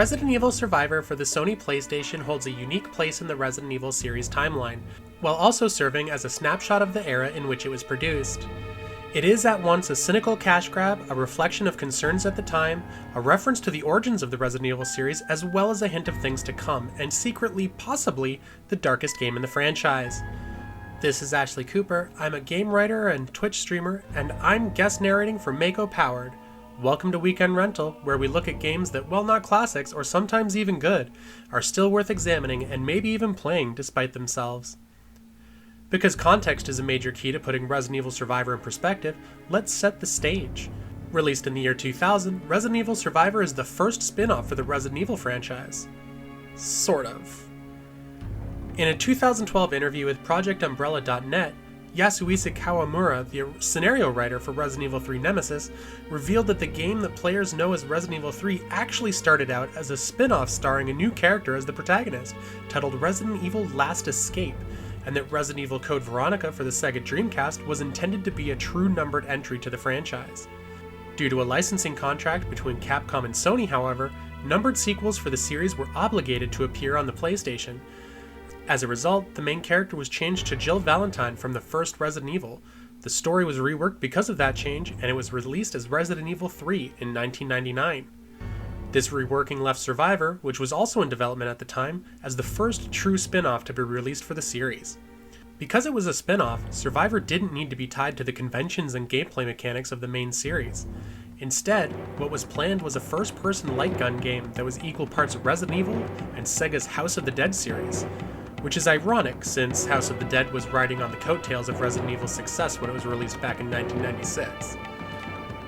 Resident Evil Survivor for the Sony PlayStation holds a unique place in the Resident Evil series timeline, while also serving as a snapshot of the era in which it was produced. It is at once a cynical cash grab, a reflection of concerns at the time, a reference to the origins of the Resident Evil series, as well as a hint of things to come, and secretly, possibly, the darkest game in the franchise. This is Ashley Cooper, I'm a game writer and Twitch streamer, and I'm guest narrating for Makopowered. Welcome to Weekend Rental, where we look at games that, while not classics, or sometimes even good, are still worth examining and maybe even playing despite themselves. Because context is a major key to putting Resident Evil Survivor in perspective, let's set the stage. Released in the year 2000, Resident Evil Survivor is the first spin-off for the Resident Evil franchise. Sort of. In a 2012 interview with ProjectUmbrella.net, Yasuhisa Kawamura, the scenario writer for Resident Evil 3 Nemesis, revealed that the game that players know as Resident Evil 3 actually started out as a spin-off starring a new character as the protagonist, titled Resident Evil Last Escape, and that Resident Evil Code Veronica for the Sega Dreamcast was intended to be a true numbered entry to the franchise. Due to a licensing contract between Capcom and Sony, however, numbered sequels for the series were obligated to appear on the PlayStation. As a result, the main character was changed to Jill Valentine from the first Resident Evil. The story was reworked because of that change, and it was released as Resident Evil 3 in 1999. This reworking left Survivor, which was also in development at the time, as the first true spin-off to be released for the series. Because it was a spin-off, Survivor didn't need to be tied to the conventions and gameplay mechanics of the main series. Instead, what was planned was a first-person light gun game that was equal parts Resident Evil and Sega's House of the Dead series, which is ironic since House of the Dead was riding on the coattails of Resident Evil's success when it was released back in 1996.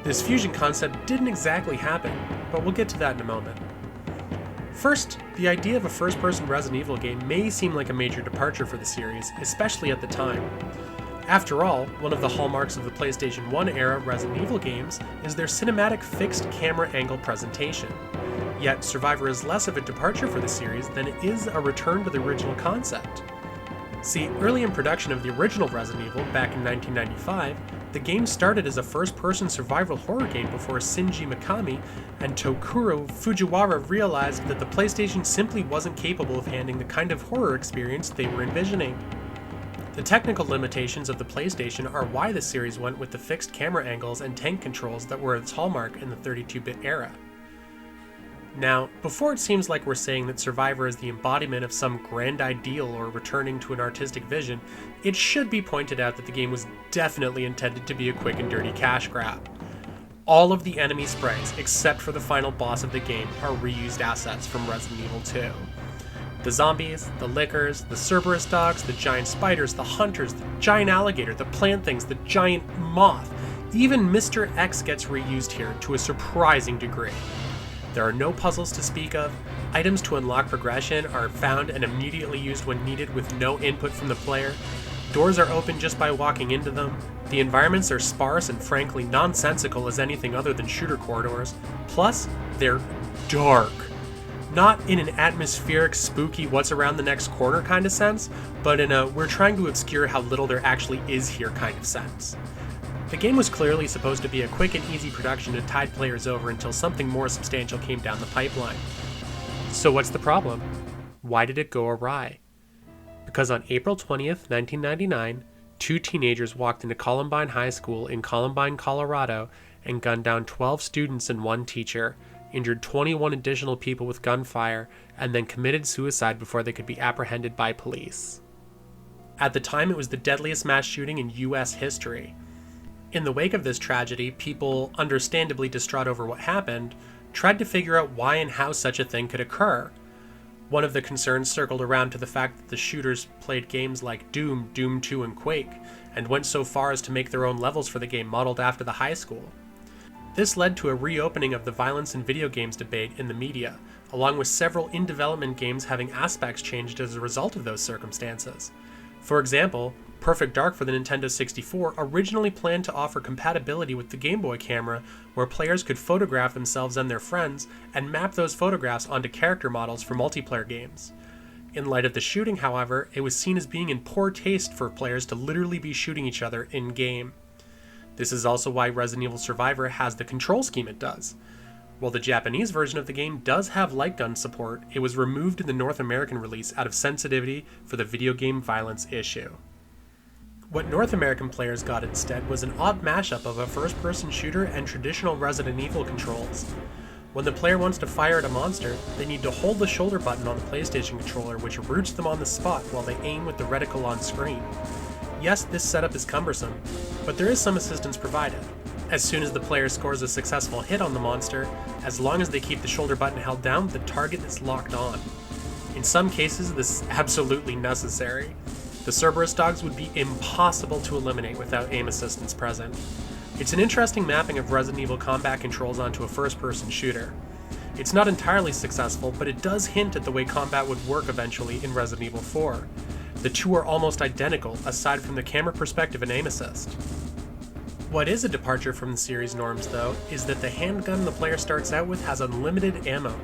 This fusion concept didn't exactly happen, but we'll get to that in a moment. First, the idea of a first-person Resident Evil game may seem like a major departure for the series, especially at the time. After all, one of the hallmarks of the PlayStation 1 era Resident Evil games is their cinematic fixed camera angle presentation. Yet Survivor is less of a departure for the series than it is a return to the original concept. See, early in production of the original Resident Evil back in 1995, the game started as a first-person survival horror game before Shinji Mikami and Tokuro Fujiwara realized that the PlayStation simply wasn't capable of handling the kind of horror experience they were envisioning. The technical limitations of the PlayStation are why the series went with the fixed camera angles and tank controls that were its hallmark in the 32-bit era. Now, before it seems like we're saying that Survivor is the embodiment of some grand ideal or returning to an artistic vision, it should be pointed out that the game was definitely intended to be a quick and dirty cash grab. All of the enemy sprites, except for the final boss of the game, are reused assets from Resident Evil 2. The zombies, the lickers, the Cerberus dogs, the giant spiders, the hunters, the giant alligator, the plant things, the giant moth, even Mr. X gets reused here to a surprising degree. There are no puzzles to speak of, items to unlock progression are found and immediately used when needed with no input from the player, doors are open just by walking into them, the environments are sparse and frankly nonsensical as anything other than shooter corridors, plus they're dark. Not in an atmospheric, spooky, what's around the next corner kind of sense, but in a we're trying to obscure how little there actually is here kind of sense. The game was clearly supposed to be a quick and easy production to tide players over until something more substantial came down the pipeline. So what's the problem? Why did it go awry? Because on April 20th, 1999, two teenagers walked into Columbine High School in Columbine, Colorado, and gunned down 12 students and one teacher, injured 21 additional people with gunfire, and then committed suicide before they could be apprehended by police. At the time, it was the deadliest mass shooting in US history. In the wake of this tragedy, people, understandably distraught over what happened, tried to figure out why and how such a thing could occur. One of the concerns circled around to the fact that the shooters played games like Doom, Doom 2, and Quake, and went so far as to make their own levels for the game modeled after the high school. This led to a reopening of the violence in video games debate in the media, along with several in-development games having aspects changed as a result of those circumstances. For example, Perfect Dark for the Nintendo 64 originally planned to offer compatibility with the Game Boy camera, where players could photograph themselves and their friends and map those photographs onto character models for multiplayer games. In light of the shooting, however, it was seen as being in poor taste for players to literally be shooting each other in-game. This is also why Resident Evil Survivor has the control scheme it does. While the Japanese version of the game does have light gun support, it was removed in the North American release out of sensitivity for the video game violence issue. What North American players got instead was an odd mashup of a first-person shooter and traditional Resident Evil controls. When the player wants to fire at a monster, they need to hold the shoulder button on the PlayStation controller, which roots them on the spot while they aim with the reticle on screen. Yes, this setup is cumbersome, but there is some assistance provided. As soon as the player scores a successful hit on the monster, as long as they keep the shoulder button held down, the target is locked on. In some cases, this is absolutely necessary. The Cerberus dogs would be impossible to eliminate without aim assistance present. It's an interesting mapping of Resident Evil combat controls onto a first-person shooter. It's not entirely successful, but it does hint at the way combat would work eventually in Resident Evil 4. The two are almost identical, aside from the camera perspective and aim assist. What is a departure from the series norms, though, is that the handgun the player starts out with has unlimited ammo,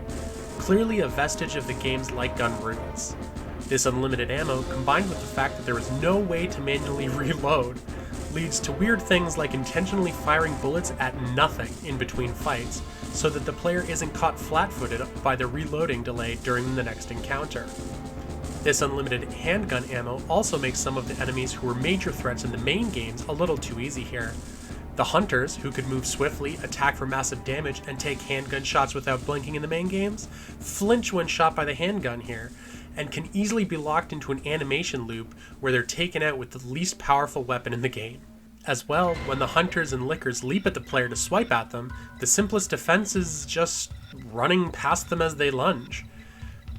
clearly a vestige of the game's light gun roots. This unlimited ammo, combined with the fact that there is no way to manually reload, leads to weird things like intentionally firing bullets at nothing in between fights, so that the player isn't caught flat-footed by the reloading delay during the next encounter. This unlimited handgun ammo also makes some of the enemies who were major threats in the main games a little too easy here. The hunters, who could move swiftly, attack for massive damage, and take handgun shots without blinking in the main games, flinch when shot by the handgun here, and can easily be locked into an animation loop where they're taken out with the least powerful weapon in the game. As well, when the hunters and lickers leap at the player to swipe at them, the simplest defense is just running past them as they lunge.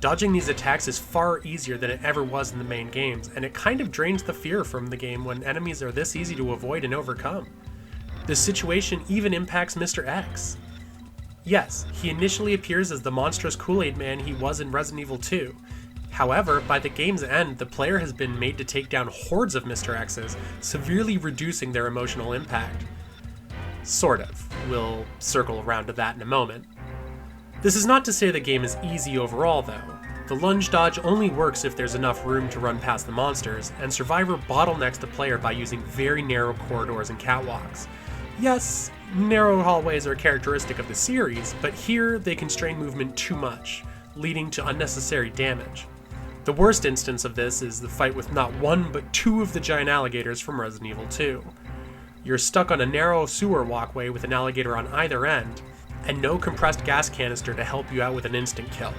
Dodging these attacks is far easier than it ever was in the main games, and it kind of drains the fear from the game when enemies are this easy to avoid and overcome. This situation even impacts Mr. X. Yes, he initially appears as the monstrous Kool-Aid Man he was in Resident Evil 2. However, by the game's end, the player has been made to take down hordes of Mr. X's, severely reducing their emotional impact. Sort of. We'll circle around to that in a moment. This is not to say the game is easy overall, though. The lunge dodge only works if there's enough room to run past the monsters, and Survivor bottlenecks the player by using very narrow corridors and catwalks. Yes, narrow hallways are characteristic of the series, but here they constrain movement too much, leading to unnecessary damage. The worst instance of this is the fight with not one but two of the giant alligators from Resident Evil 2. You're stuck on a narrow sewer walkway with an alligator on either end, and no compressed gas canister to help you out with an instant kill.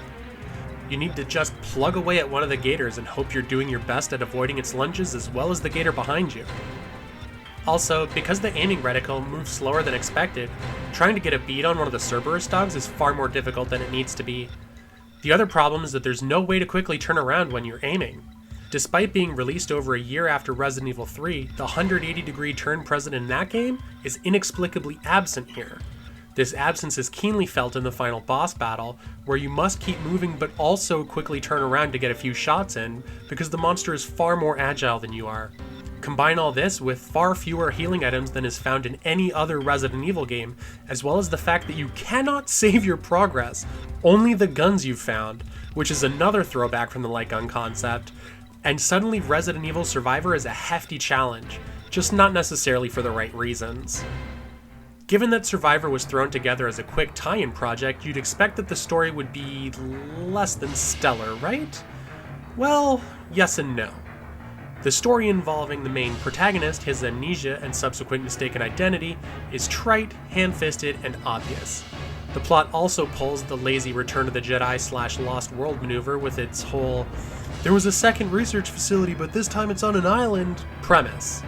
You need to just plug away at one of the gators and hope you're doing your best at avoiding its lunges as well as the gator behind you. Also, because the aiming reticle moves slower than expected, trying to get a bead on one of the Cerberus dogs is far more difficult than it needs to be. The other problem is that there's no way to quickly turn around when you're aiming. Despite being released over a year after Resident Evil 3, the 180-degree turn present in that game is inexplicably absent here. This absence is keenly felt in the final boss battle, where you must keep moving but also quickly turn around to get a few shots in, because the monster is far more agile than you are. Combine all this with far fewer healing items than is found in any other Resident Evil game, as well as the fact that you cannot save your progress, only the guns you've found, which is another throwback from the light gun concept, and suddenly Resident Evil Survivor is a hefty challenge, just not necessarily for the right reasons. Given that Survivor was thrown together as a quick tie-in project, you'd expect that the story would be less than stellar, right? Well, yes and no. The story involving the main protagonist, his amnesia and subsequent mistaken identity, is trite, ham-fisted, and obvious. The plot also pulls the lazy Return of the Jedi / Lost World maneuver with its whole "there was a second research facility but this time it's on an island" premise,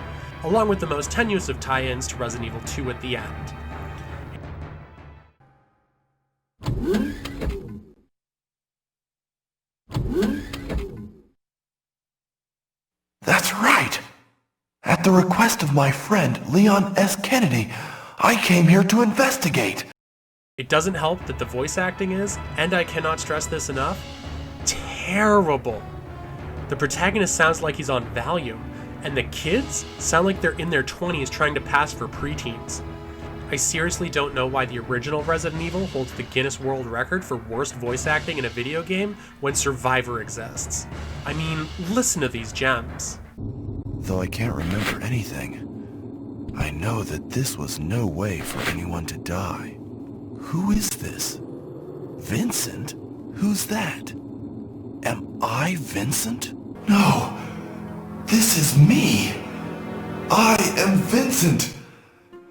along with the most tenuous of tie-ins to Resident Evil 2 at the end. That's right! At the request of my friend, Leon S. Kennedy, I came here to investigate. It doesn't help that the voice acting is, and I cannot stress this enough, terrible. The protagonist sounds like he's on Valium, and the kids sound like they're in their 20s trying to pass for preteens. I seriously don't know why the original Resident Evil holds the Guinness World Record for worst voice acting in a video game when Survivor exists. I mean, listen to these gems. Though I can't remember anything, I know that this was no way for anyone to die. Who is this? Vincent? Who's that? Am I Vincent? No! This is me! I am Vincent!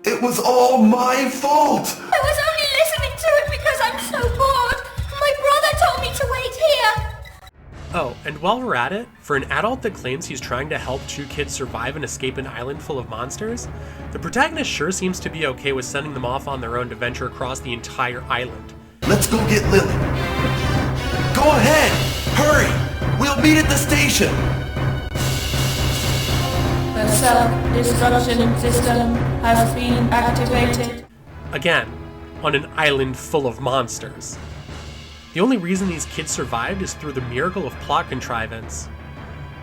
It was all my fault! I was only listening to it because I'm so bored! My brother told me to wait here! Oh, and while we're at it, for an adult that claims he's trying to help two kids survive and escape an island full of monsters, the protagonist sure seems to be okay with sending them off on their own to venture across the entire island. Let's go get Lily. Go ahead! Hurry! We'll meet at the station! The self-destruction system has been activated. Again, on an island full of monsters. The only reason these kids survived is through the miracle of plot contrivance.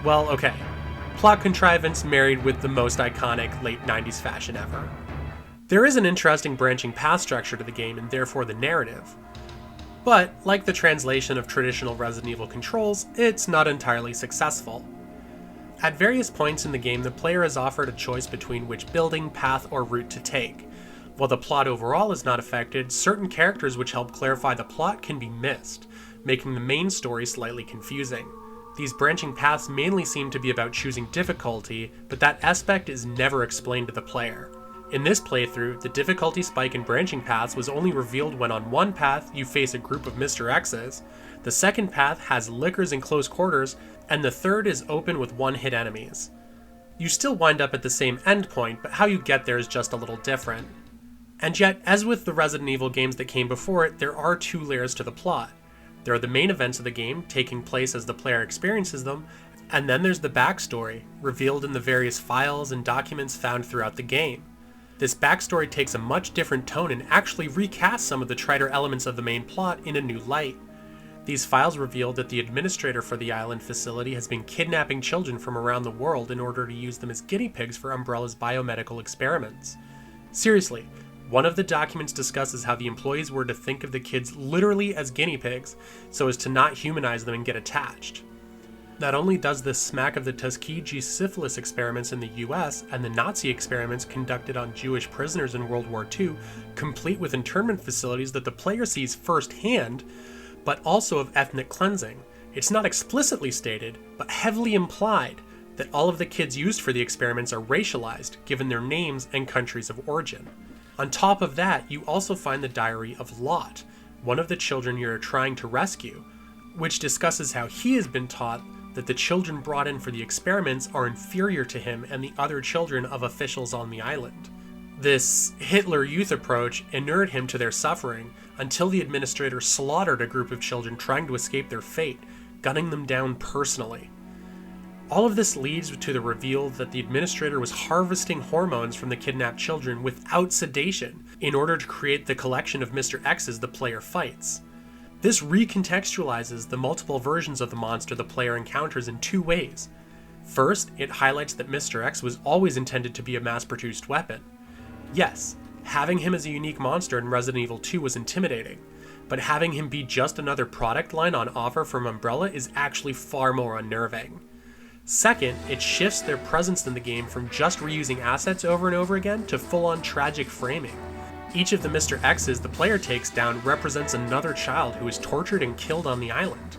Well, okay. Plot contrivance married with the most iconic late 90s fashion ever. There is an interesting branching path structure to the game and therefore the narrative. But, like the translation of traditional Resident Evil controls, it's not entirely successful. At various points in the game, the player is offered a choice between which building, path, or route to take. While the plot overall is not affected, certain characters which help clarify the plot can be missed, making the main story slightly confusing. These branching paths mainly seem to be about choosing difficulty, but that aspect is never explained to the player. In this playthrough, the difficulty spike in branching paths was only revealed when on one path you face a group of Mr. X's, the second path has lickers in close quarters, and the third is open with one-hit enemies. You still wind up at the same endpoint, but how you get there is just a little different. And yet, as with the Resident Evil games that came before it, there are two layers to the plot. There are the main events of the game, taking place as the player experiences them, and then there's the backstory, revealed in the various files and documents found throughout the game. This backstory takes a much different tone and actually recasts some of the triter elements of the main plot in a new light. These files reveal that the administrator for the island facility has been kidnapping children from around the world in order to use them as guinea pigs for Umbrella's biomedical experiments. Seriously, one of the documents discusses how the employees were to think of the kids literally as guinea pigs, so as to not humanize them and get attached. Not only does this smack of the Tuskegee syphilis experiments in the US and the Nazi experiments conducted on Jewish prisoners in World War II, complete with internment facilities that the player sees firsthand, but also of ethnic cleansing. It's not explicitly stated, but heavily implied, that all of the kids used for the experiments are racialized, given their names and countries of origin. On top of that, you also find the diary of Lot, one of the children you're trying to rescue, which discusses how he has been taught that the children brought in for the experiments are inferior to him and the other children of officials on the island. This Hitler Youth approach inured him to their suffering until the administrator slaughtered a group of children trying to escape their fate, gunning them down personally. All of this leads to the reveal that the administrator was harvesting hormones from the kidnapped children without sedation in order to create the collection of Mr. X's the player fights. This recontextualizes the multiple versions of the monster the player encounters in two ways. First, it highlights that Mr. X was always intended to be a mass-produced weapon. Yes, having him as a unique monster in Resident Evil 2 was intimidating, but having him be just another product line on offer from Umbrella is actually far more unnerving. Second, it shifts their presence in the game from just reusing assets over and over again to full-on tragic framing. Each of the Mr. X's the player takes down represents another child who is tortured and killed on the island.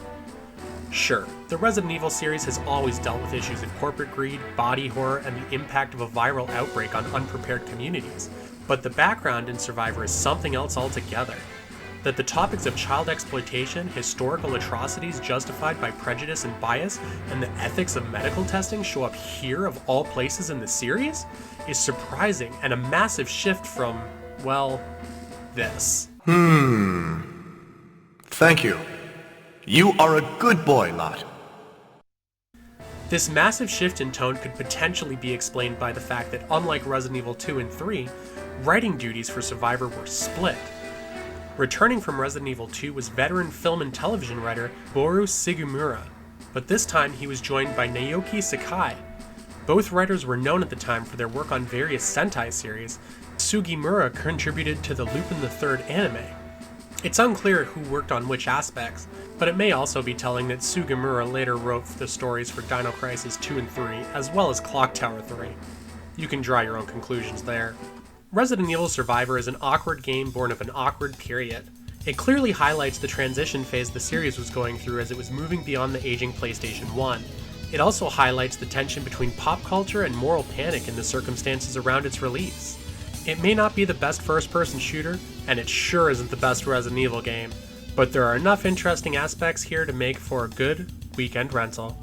Sure, the Resident Evil series has always dealt with issues in corporate greed, body horror, and the impact of a viral outbreak on unprepared communities, but the background in Survivor is something else altogether. That the topics of child exploitation, historical atrocities justified by prejudice and bias, and the ethics of medical testing show up here of all places in the series is surprising and a massive shift from, well, this. Thank you. You are a good boy, Lot. This massive shift in tone could potentially be explained by the fact that unlike Resident Evil 2 and 3, writing duties for Survivor were split. Returning from Resident Evil 2 was veteran film and television writer Boru Sugimura, but this time he was joined by Naoki Sakai. Both writers were known at the time for their work on various Sentai series. Sugimura contributed to the Lupin the Third anime. It's unclear who worked on which aspects, but it may also be telling that Sugimura later wrote the stories for Dino Crisis 2 and 3, as well as Clock Tower 3. You can draw your own conclusions there. Resident Evil Survivor is an awkward game born of an awkward period. It clearly highlights the transition phase the series was going through as it was moving beyond the aging PlayStation 1. It also highlights the tension between pop culture and moral panic in the circumstances around its release. It may not be the best first-person shooter, and it sure isn't the best Resident Evil game, but there are enough interesting aspects here to make for a good weekend rental.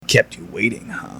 Kept you waiting, huh?